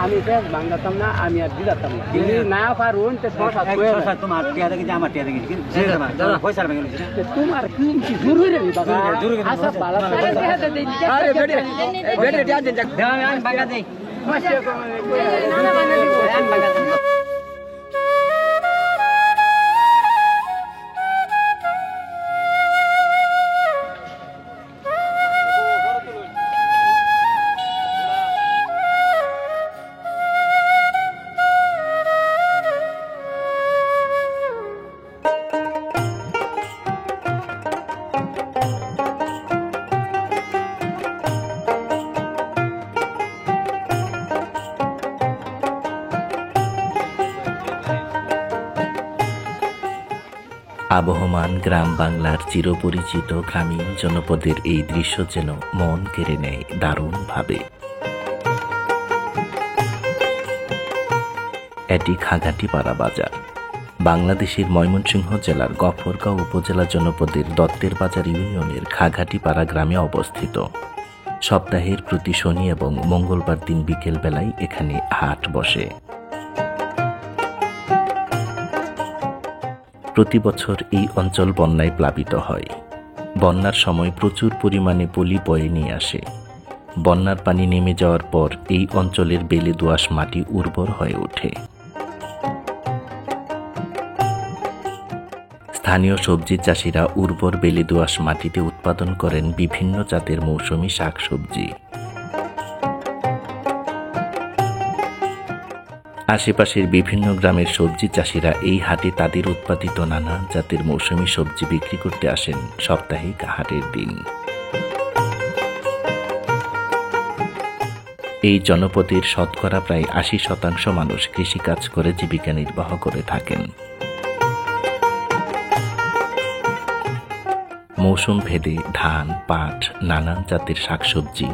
আমি বেশ ভাঙতাম না, আমি আর দিতাম না, না পারুন তোমার টিয়া দেখি আমার টিয়া দেখি পয়সা তোমার কি দূর হয়ে যাবি বাবা আচ্ছা ভালো আরে বেটে বেটে টিয়া দেন আমি ভাঙা দেই আবহমান গ্রাম বাংলার চিরপরিচিত গ্রামীণ জনপদের এই দৃশ্য যেন মন কেড়ে নেয় দারুণভাবে। এটি খাগাটিপাড়া বাজার, বাংলাদেশের ময়মনসিংহ জেলার গফরগাঁও উপজেলা জনপদের দত্তের বাজার ইউনিয়নের খাগাটিপাড়া গ্রামে অবস্থিত। সপ্তাহের প্রতি শনি এবং মঙ্গলবার দিন বিকেল বেলায় এখানে হাট বসে। প্রতি বছর এই অঞ্চল বন্যায় প্লাবিত হয়। বন্যার সময় প্রচুর পরিমাণে পলি বয়ে নিয়ে আসে। বন্যার পানি নেমে যাওয়ার পর এই অঞ্চলের বেলে দোআঁশ মাটি উর্বর হয়ে ওঠে। স্থানীয় সবজি চাষিরা উর্বর বেলে দোআঁশ মাটিতে উৎপাদন করেন বিভিন্ন জাতের মৌসুমী শাকসবজি। আশেপাশের বিভিন্ন গ্রামের সবজি চাষিরা এই হাটে তাদের উৎপাদিত নানা জাতের মৌসুমী সবজি বিক্রি করতে আসেন সাপ্তাহিক হাটের দিন। এই জনপদের শতকরা প্রায় ৮০% মানুষ কৃষিকাজ করে জীবিকা নির্বাহ করে থাকেন। মৌসুম ভেদে ধান, পাট, নানান জাতের শাকসবজি,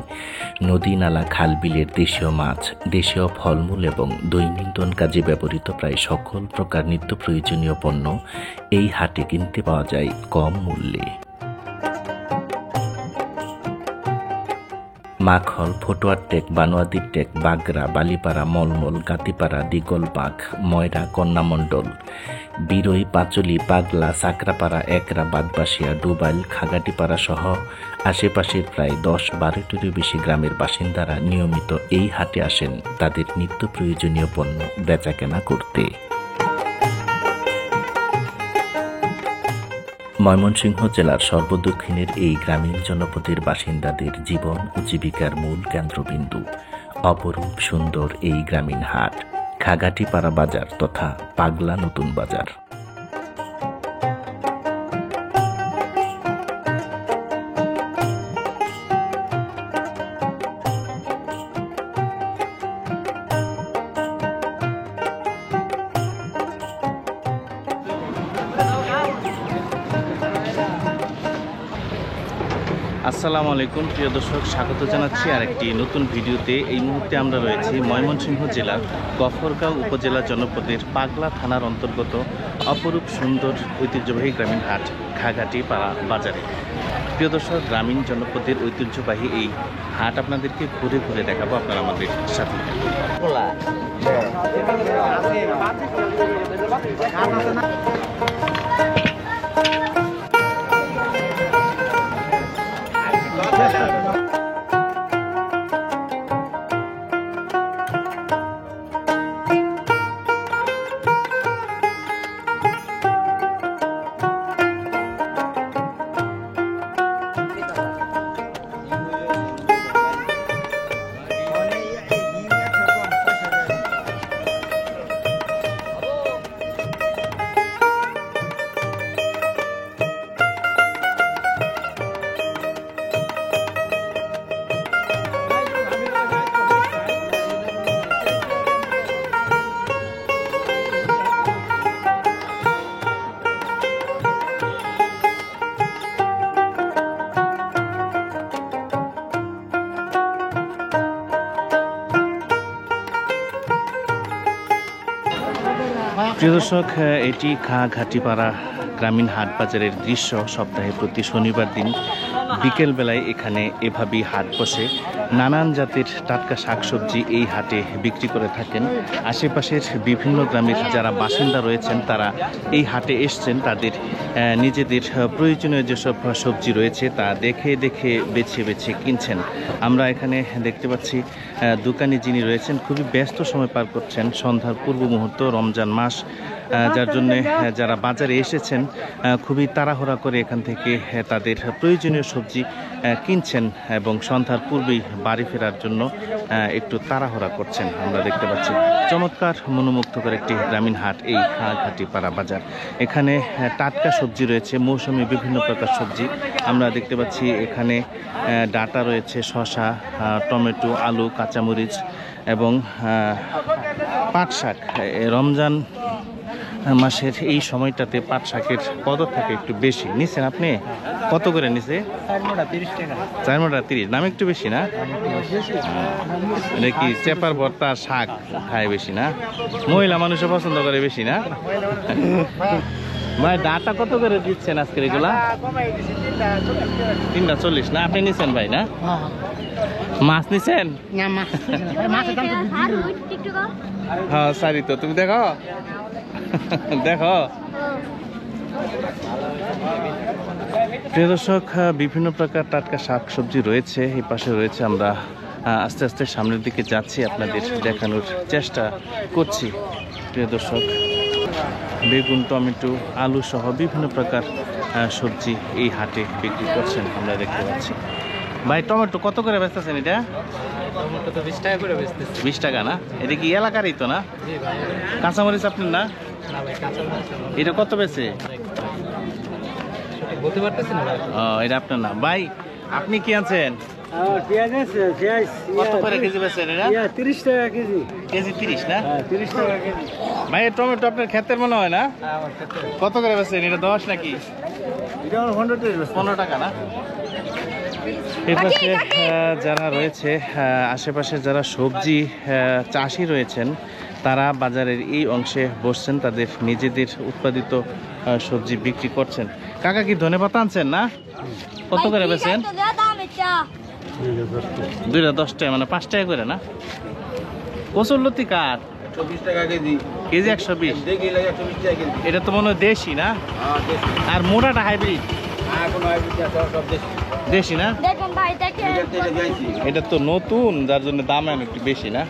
নদী নালা খাল বিলের দেশীয় মাছ, দেশীয় ফলমূল এবং দৈনন্দিন কাজে ব্যবহৃত প্রায় সকল প্রকার নিত্য প্রয়োজনীয় পণ্য এই হাটে কিনতে পাওয়া যায় কম মূল্যে। মাখল, ফটোয়ার টেক, বানোয়াদির টেক, বাগরা, বালিপাড়া, মলমল, গাতিপাড়া, দিগলবাগ, ময়রা, কন্যামণ্ডল, বিরই, পাঁচলি, পাগলা, সাকরাপাড়া, একরা, বাদবাসিয়া, ডুবাইল, খাগাটিপাড়া সহ আশেপাশের প্রায় ১০-১২টিরও বেশি গ্রামের বাসিন্দারা নিয়মিত এই হাটে আসেন তাদের নিত্য প্রয়োজনীয় পণ্য বেচাকেনা করতে। ময়মনসিংহ জেলার সর্বদক্ষিণের এই গ্রামীণ জনপদের বাসিন্দাদের জীবন ও জীবিকার মূল কেন্দ্রবিন্দু অপরূপ সুন্দর এই গ্রামীণ হাট খাগাটিপাড়া বাজার তথা পাগলা নতুন বাজার। আসসালামু আলাইকুম প্রিয় দর্শক, স্বাগত জানাচ্ছি আরেকটি নতুন ভিডিওতে। এই মুহূর্তে আমরা রয়েছি ময়মনসিংহ জেলার গফরগাঁও উপজেলা জনপদের পাগলা থানার অন্তর্গত অপরূপ সুন্দর ঐতিহ্যবাহী গ্রামীণ হাট খাগাটিপাড়া বাজারে। প্রিয় দর্শক, গ্রামীণ জনপদের ঐতিহ্যবাহী এই হাট আপনাদেরকে ঘুরে ঘুরে দেখাবো, আপনারা আমাদের সাথে। প্রিয় দর্শক, এটি খাগাটিপাড়া গ্রামীণ হাট বাজারের দৃশ্য। সপ্তাহে প্রতি শনিবার দিন বিকেল বেলায় এখানে এভাবেই হাট বসে। নানান জাতের টাটকা শাকসবজি এই হাটে বিক্রি করে থাকেন। আশেপাশের বিভিন্ন গ্রামের যারা বাসিন্দা রয়েছেন তারা এই হাটে এসছেন, তাদের নিজেদের প্রয়োজনীয় যেসব সবজি রয়েছে তা দেখে দেখে বেছে বেছে কিনছেন। আমরা এখানে দেখতে পাচ্ছি দোকানি যিনি রয়েছেন খুবই ব্যস্ত সময় পার করছেন, সন্ধ্যার পূর্ব মুহূর্ত, রমজান মাস, যার জন্য যারা বাজারে এসেছেন খুবই তাড়াহুড়া করে এখান থেকে তাদের প্রয়োজনীয় সবজি কিনছেন এবং সন্ধ্যার পূর্বেই বাড়ি ফেরার জন্য একটু তাড়াহুড়া করছেন। আমরা দেখতে পাচ্ছি চমৎকার মনোমুগ্ধকর একটি গ্রামীণ হাট এই ঘাটিপাড়া বাজার। এখানে টাটকা সবজি রয়েছে, মৌসুমী বিভিন্ন প্রকার সবজি। আমরা দেখতে পাচ্ছি এখানে ডাঁটা রয়েছে, শসা, টমেটো, আলু, কাঁচামরিচ এবং পাট শাক। রমজান মাসের এই সময়টাতে পাট শাকের কদর থাকে একটু বেশি। নিছেন আপনি কত করে নিছে? 4 মোটা 30। দাম একটু বেশি না? এটা কি চেপার ভর্তা শাক খায় বেশি না? মহিলা মানুষও পছন্দ করে বেশি না? ভাই ডাটা কত করে দিচ্ছেন আজকের এগুলা? 3টা 40 না? আপনি নিছেন ভাই না? মাছ নিছেন? হ্যাঁ সারি তো তুমি দেখো দেখো। প্রিয় দর্শক, বিভিন্ন প্রকার টাটকা শাকসবজি রয়েছে। এই পাশে রয়েছে, আমরা আস্তে আস্তে সামনের দিকে যাচ্ছি, আপনাদের দেখানোর চেষ্টা করছি। প্রিয় দর্শক, বেগুন, টমেটো, আলু সহ বিভিন্ন প্রকার সবজি এই হাটে বিক্রি করছেন আমরা দেখতে পাচ্ছি। ভাই টমেটো কত করে বেচতেছেন? এটা টমেটো তো 20 টাকা করে বেচতেছি। 20 টাকা না? এটা কি এলাকারই তো না? কাঁচামরিচ আপনার না? এটা কত বেচে বলতে পারতেছি না। এটা আপনার না। ভাই আপনি কি আনছেন? কত করে কেজি বেচেন এটা? 30 টাকা কেজি। কেজি 30 না? 30 টাকা কেজি। ভাই টমেটো আপনার ক্ষেতের মনে হয় না? কত করে বেচেন এটা? 10 নাকি? এটা আমার 15 টাকা না? এই পাশে যারা রয়েছে আশেপাশে যারা সবজি চাষি রয়েছেন তারা বাজারের এই অংশে বসছেন, তাদের নিজেদের উৎপাদিত সবজি বিক্রি করছেন। কাকা কি ধনেপাতা আনছেন না? কত করে বেচেন? 2টা 10 টাকা, মানে 5 টাকা করে না? কচুর লতি কাঠ 120 টাকা কেজি। কেজি 120। দেখি লাগে 120 টাকা কেজি। এটা তো মনে হয় দেশি না? আর মোটাটা হাইব্রিড? কোনো হাইব্রিড সব দেশি। দেশি না? দেখুন ভাই দেখেন। এটা তো নতুন, যার জন্য দাম একটু বেশি না?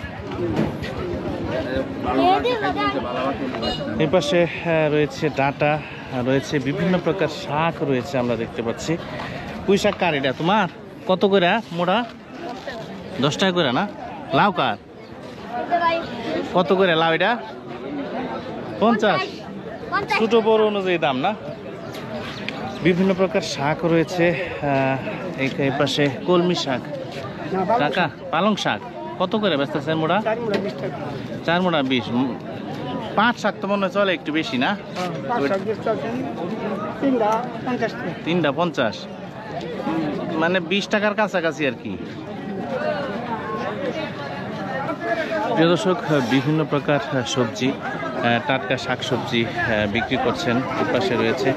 এই পাশে রয়েছে ডাঁটা, রয়েছে বিভিন্ন প্রকার শাক রয়েছে আমরা দেখতে পাচ্ছি। পুঁই শাক কার এটা তোমার? কত করে মোটা? 10 টাকা করে না? লাউ কার? কত করে লাউ এটা? 50। ছোট বড় অনুযায়ী দাম না? বিভিন্ন প্রকার শাক রয়েছে। এই পাশে কলমি শাক। কাকা পালং শাক কত করে বেচতেছেন মোটা? 4 মোটা 20। পাট শাক তো মনে হয় চলে একটু বেশি না? 3টা 50, মানে 20 টাকার কাছাকাছি আর কি। প্রিয় দর্শক, বিভিন্ন প্রকার সবজি, টাটকা শাকসবজি বিক্রি করছেন। পাশে রয়েছে,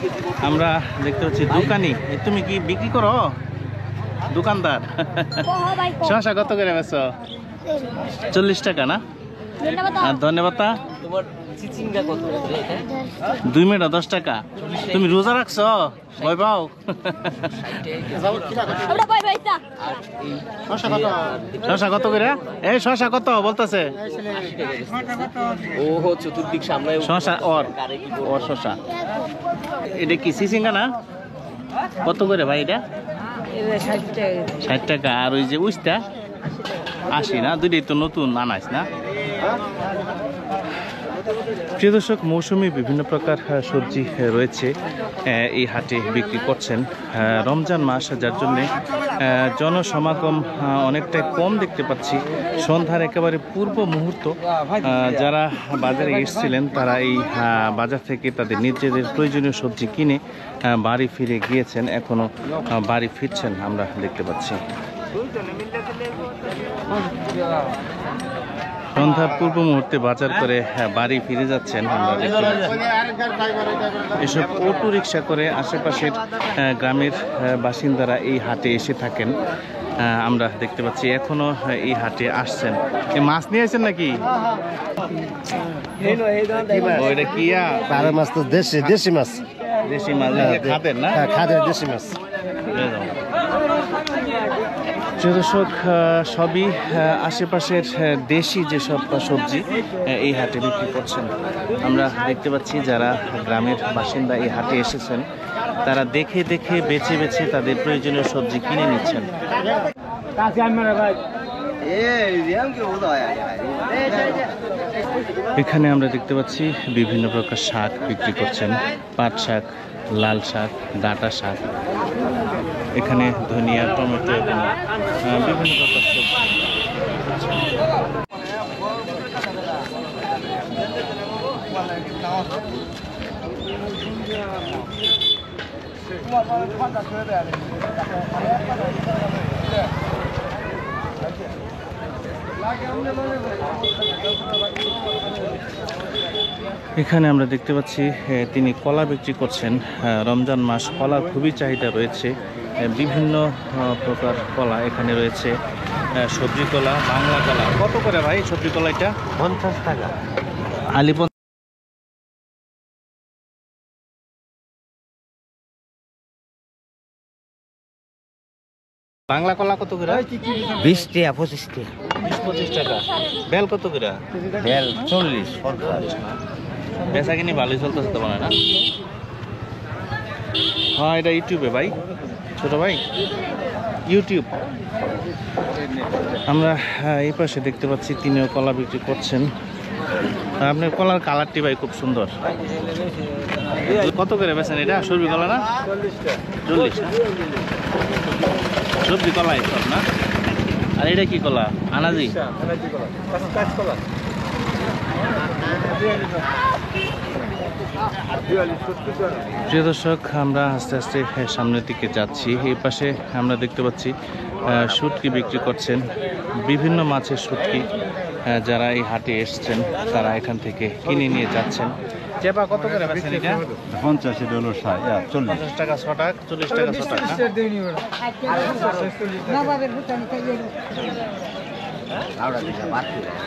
আমরা দেখতে পাচ্ছি দোকানি। তুমি কি বিক্রি করো? দোকানদার। শসা কত করে বেচো? 40 টাকা না? আর ধন্যবাদ। তোমার চিচিঙ্গা কত? 2 মেটা 10 টাকা। তুমি রোজা রাখছো? ভয় পাও? শসা কত করে? এই শসা কত বলতেছে? ও চতুর্দিক সামনে শসা ওর শসা। এটা কি চিচিঙ্গা না? কত করে ভাই এটা? 60 টাকা। আর ওই যে উস্তা 80 না? দুইটাই তো নতুন আনাইস না? প্রিয় দর্শক, মৌসুমি বিভিন্ন প্রকার সবজি রয়েছে এই হাটে বিক্রি করছেন। রমজান মাস, যার জন্যে জনসমাগম অনেকটাই কম দেখতে পাচ্ছি। সন্ধ্যার একেবারে পূর্ব মুহূর্ত যারা বাজারে এসেছিলেন তারা এই বাজার থেকে তাদের নিজেদের প্রয়োজনীয় সবজি কিনে বাড়ি ফিরে গিয়েছেন, এখনো বাড়ি ফিরছেন আমরা দেখতে পাচ্ছি। সন্ধ্যার পূর্ব মুহূর্তে বাজার করে বাড়ি ফিরে যাচ্ছেন আমরা দেখতে পাচ্ছি। এসব অটো রিক্সা করে আশেপাশের গ্রামের বাসিন্দারা এই হাটে এসে থাকেন। আমরা দেখতে পাচ্ছি এখনো এই হাটে আসছেন। মাছ নিয়ে আসছেন নাকি? ওইটা কি? পাড়া মাছ তো দেশি মাছ। দেশি মাছ খাতেন না? খাদের দেশি মাছ। দর্শক, সবই আশেপাশের দেশি যেসব সবজি এই হাটে বিক্রি করছেন। আমরা দেখতে পাচ্ছি যারা গ্রামের বাসিন্দা এই হাটে এসেছেন তারা দেখে দেখে বেছে বেছে তাদের প্রয়োজনীয় সবজি কিনে নিচ্ছেন। এখানে আমরা দেখতে পাচ্ছি বিভিন্ন প্রকার শাক বিক্রি করছেন। পাট শাক, লাল শাক, ডাঁটা শাক, এখানে ধনিয়া, টমেটো এবং বিভিন্ন প্রকার সবজি। এখানে আমরা দেখতে পাচ্ছি তিনি কলা বিক্রি করছেন। রমজান মাস, কলার খুবই চাহিদা রয়েছে। বিভিন্ন প্রকার কলা এখানে রয়েছে। সবজি কলা, বাংলা কলা। কত করে ভাই সবজি কলা এটা? 50 টাকা। আলিপন বাংলা কলা কত করে? 20 টাকা, 25 টাকা। 20-25 টাকা। বেল কত করে? বেল 40, 50। বেচা কিনি ভালোই চলতেছে তো মনে হয় না? হ্যাঁ, এটা ইউটিউবে ভাই, ছোট ভাই, ইউটিউব। আমরা এই পাশে দেখতে পাচ্ছি তিনিও কলা বিক্রি করছেন। আপনার কলার কালারটি ভাই খুব সুন্দর। কত করে বেছেন এটা? সবজি কলা না? 40 না? সবজি কলাই সব না? আর এটা কি কলা? আনাজি? প্রিয় দর্শক, আমরা আস্তে আস্তে সামনের দিকে যাচ্ছি। এই পাশে আমরা দেখতে পাচ্ছি শুটকি বিক্রি করছেন, বিভিন্ন মাছের শুটকি। যারা এই হাটে এসছেন তারা এখান থেকে কিনে নিয়ে যাচ্ছেন। চেপা কত করে বেচেন এটা? 50 হলো 40 টাকা 6 টাকা, 40 টাকা 6 টাকা।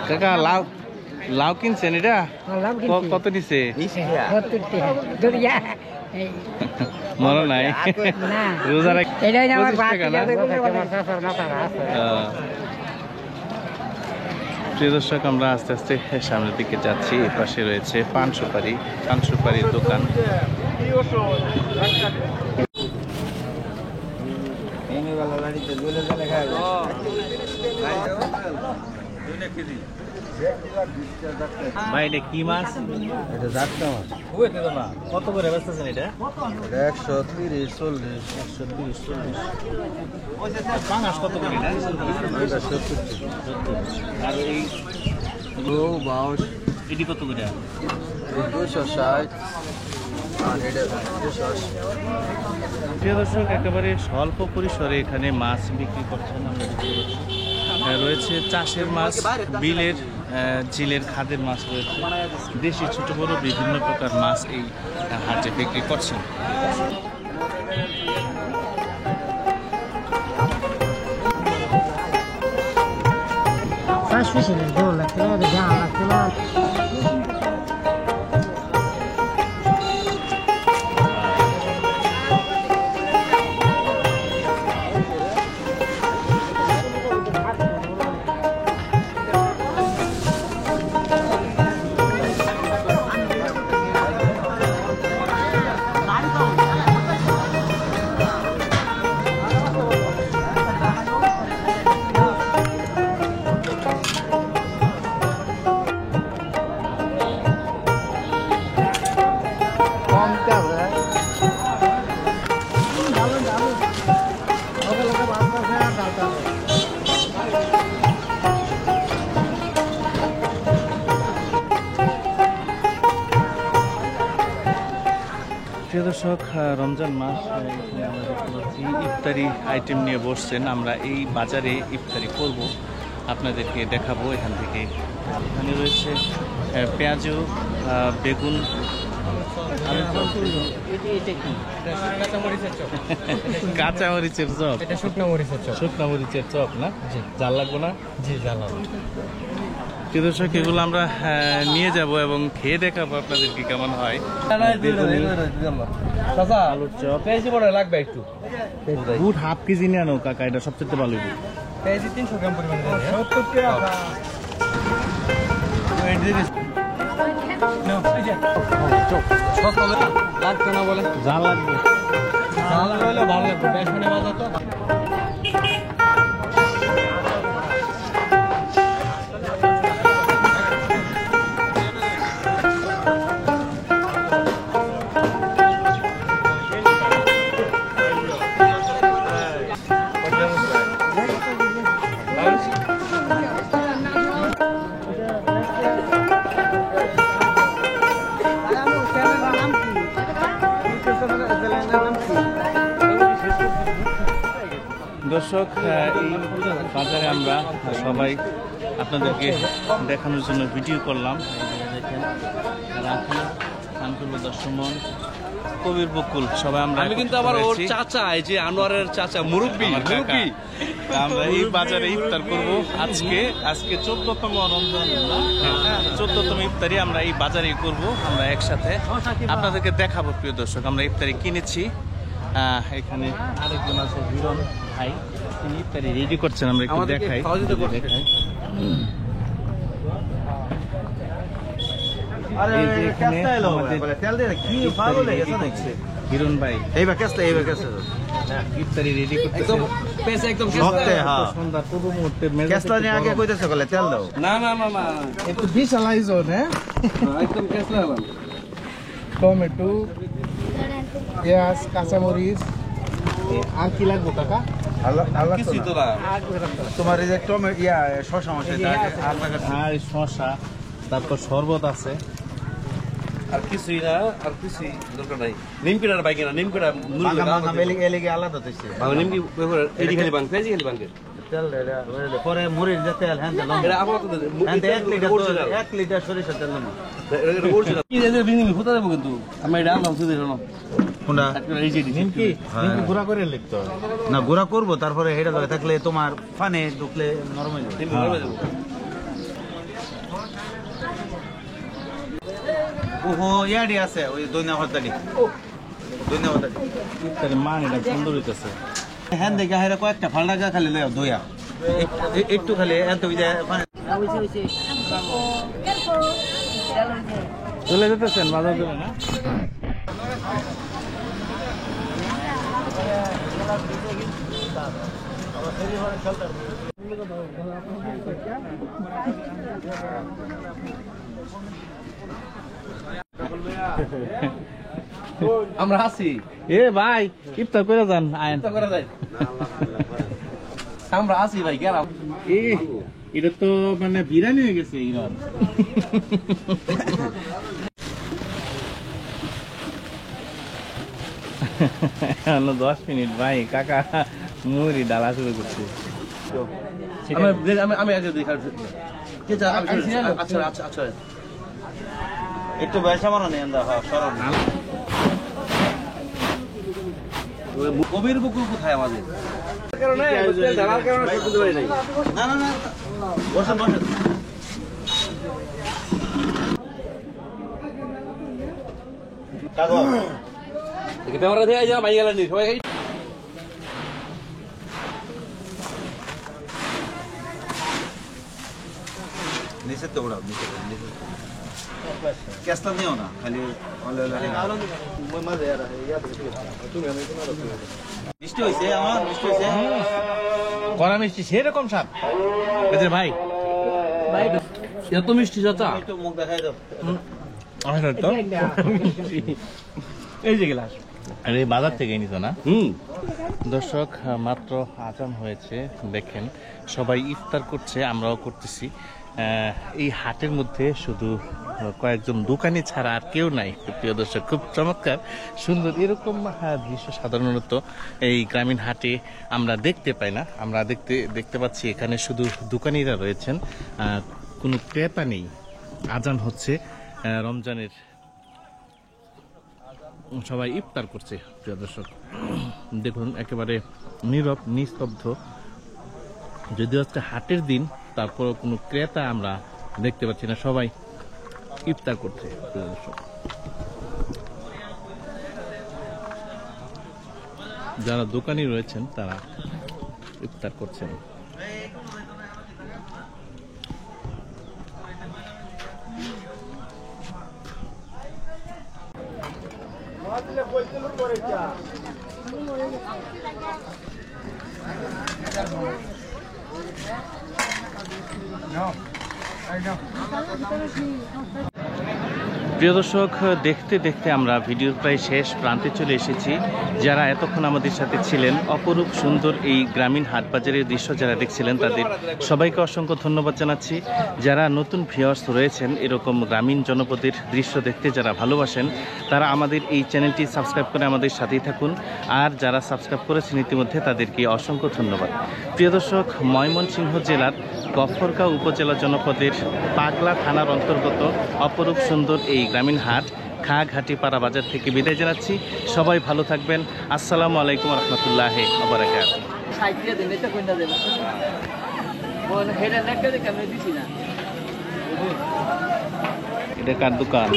কাকা লাউ লাউ কিনছেন এটা? কত দিছে? মনে নাই? রোজার টাকা না? প্রিয় দর্শক, আমরা আস্তে আস্তে সামনের দিকে যাচ্ছি। এই পাশে রয়েছে পান সুপারির দোকান। ভাই এটা কি মাছ? এটা জাটকা মাছ। কত করে বেচতেছেন এটা? 130, 40। 130, 40। পাঙাশ কত করে এটা? এটা 70। আর এই বাউশ এটি কত করে? 260। আর এটা 280। প্রিয় দর্শক, একেবারে স্বল্প পরিসরে এখানে মাছ বিক্রি করছেন। আমরা দেখতে পাচ্ছি রয়েছে চাষের মাছ, বিলের, ঝিলের, খাদের মাছ রয়েছে। দেশি ছোট বড় বিভিন্ন প্রকার মাছ এই হাটে বিক্রি করছেন। প্রিয় দর্শক, রমজান মাস, এখানে আমরা দেখতে পাচ্ছি ইফতারি আইটেম নিয়ে বসছেন। আমরা এই বাজারে ইফতারি করব, আপনাদেরকে দেখাবো এখান থেকে। এখানে রয়েছে পেঁয়াজু, বেগুন, কাঁচা মরিচের চপ, এটা শুকনো মরিচের চপ। শুকনা মরিচের চপ না? জি। জাল লাগবো না? জি জানাবো। প্রিয় দর্শক, এগুলো আমরা নিয়ে যাব এবং খেয়ে দেখাবো আপনাদেরকে কেমন হয়। আলুর চপ, লাগবে একটু গুড় হাফ কেজি নিয়ে আনো কাকা, এটা সবচেয়ে ভালো গুড়। পেঁয়াজি 300 গ্রাম পরিমাণে দেন। 70 টাকা। লাগবে না বলে জাল লাগবে। জাল হলে ভালো লাগবে, বেসনে ভাজা তো। দর্শক, এই বাজারে আমরা সবাই আপনাদেরকে দেখানোর জন্য ভিডিও করলাম। দেখেন রাখি, আনকুল, দর্শমন, কবির বকুল সবাই আমরা। আমি কিন্তু আবার ওর চাচা, এই যে আনোয়ারের চাচা, মুরব্বী। আমরা এই বাজারে ইফতার করব আজকে 14তম রমজান, 14তম ইফতারি আমরা এই বাজারে করব আমরা একসাথে, আপনাদেরকে দেখাবো। প্রিয় দর্শক, আমরা ইফতারি কিনেছি। এখানে আরেকজন আছে হিরণ ভাই, তিনি ইফতারি রেডি করছেন, আমরা একটু দেখাই। এই যে এখানে আমাদের হিরণ ভাই ইফতারি রেডি করতেছেন। একদম সন্ধ্যার পূর্ব মুহূর্তে না না না না, একটু বিশাল আয়োজন। হ্যাঁ, একদম কেসলা এলাম। টমেটো, পেঁয়াজ, কাঁচামরিচ, আর কি লাগবো কাকা? কিছুই তো না। তোমার এই যে টমেটো শশা মশা আর শসা, তারপর শরবত আছে। আর কিছুই না, আর কিছুই দরকার নাই। নিমকিটার বাইকে না, নিমকিটা আলাদা হইছে নিমকি এডি খালি বাং, পেঁয়াজি খালি বাঙ্গের। তেল পরে মুড়ির যে তেল হ্যাঁ এটা আমার তো 1 লিটার সরিষার তেল নেব। কি যে বিনিমি ফুটা দেবো কিন্তু আমি এটা আনলাম সুদের জন্য। কোনটা এই যে নিমকি গুঁড়া করে লিখতে হবে না, গুঁড়া করবো, তারপরে হেডা লগে থাকলে তোমার ফানে ঢুকলে নরম হয়ে যাবে। নিমকি করে দেবো। ওহো ইয়াডি আছে ওই দইনা হরতালি, দইনা হরতালি ইফতারি মান এটা সুন্দর হইতেছে। হ্যাঁ দেখে হেরা কয়েকটা ফালডা গা খালি লয়া দইয়া একটু খালি এত ওই যে মানে চলে যেতেছেন বাজার করে না? আমরা আছি, এ ভাই ইফতার করে যান, আইন করা যায়। আমরা আছি ভাই, গেলাম। এটা তো মানে বিরিয়ানি হয়ে গেছে ইরান। 10 মিনিট ভাই, কাকা মুড়ি ডালা শুরু করছে। আমি আগে দেখার আচ্ছা আচ্ছা আচ্ছা একটু বয়সা মানো নেই আমরা সরল কবির বকুল কোথায় আমাদের? না না না বসেন বসেন। ক্যামেরা দিয়ে যা ভাই গেলেন সবাই। নিচে তো ওড়াও, নিচে কেসটা নিও না, খালি মিষ্টি হয়েছে আমার, মিষ্টি হয়েছে কড়া মিষ্টি সেরকম স্বাদ। এদের ভাই এত মিষ্টি চাচা, একটু মুখ দেখাই দাও। এই যে গ্লাস, আরে বাজার থেকে নিত না। দর্শক, মাত্র আজান হয়েছে, দেখেন সবাই ইফতার করছে, আমরাও করতেছি। এই হাটের মধ্যে শুধু কয়েকজন দোকানি ছাড়া আর কেউ নাই। প্রিয় দর্শক, খুব চমৎকার সুন্দর এরকম দৃশ্য সাধারণত এই গ্রামীণ হাটে আমরা দেখতে পাই না। আমরা দেখতে পাচ্ছি এখানে শুধু দোকানিরা রয়েছেন, কোনো ক্রেতা নেই। আজান হচ্ছে রমজানের সবাই ইফতার করছে প্রিয় দর্শক। দেখুন একেবারে নীরব নিস্তব্ধ, যদিও আজকে হাটের দিন, তারপর কোনো ক্রেতা আমরা দেখতে পাচ্ছি না, সবাই ইফতার করছে প্রিয় দর্শক। যারা দোকানি রয়েছেন তারা ইফতার করছেন। প্রিয় দর্শক, দেখতে দেখতে আমরা ভিডিওর প্রায় শেষ প্রান্তে চলে এসেছি। যারা এতক্ষণ আমাদের সাথে ছিলেন, অপরূপ সুন্দর এই গ্রামীণ হাটবাজারের দৃশ্য যারা দেখছিলেন, তাদের সবাইকে অসংখ্য ধন্যবাদ জানাচ্ছি। যারা নতুন ভিউয়ার্স রয়েছেন, এরকম গ্রামীণ জনপদের দৃশ্য দেখতে যারা ভালোবাসেন, তারা আমাদের এই চ্যানেলটি সাবস্ক্রাইব করে আমাদের সাথেই থাকুন। আর যারা সাবস্ক্রাইব করেছেন ইতিমধ্যে, তাদেরকে অসংখ্য ধন্যবাদ। প্রিয় দর্শক, ময়মনসিংহ জেলার গফরগাঁও উপজেলা জনপদের পাগলা থানার অন্তর্গত অপরূপ সুন্দর এই গ্রামীণ হাট খাঘাটিপাড়া বাজার থেকে বিদায় জানাচ্ছি। সবাই ভালো থাকবেন। আসসালামু আলাইকুম রহমতুল্লাহ বারাকাতুহু। এটা কার দোকান?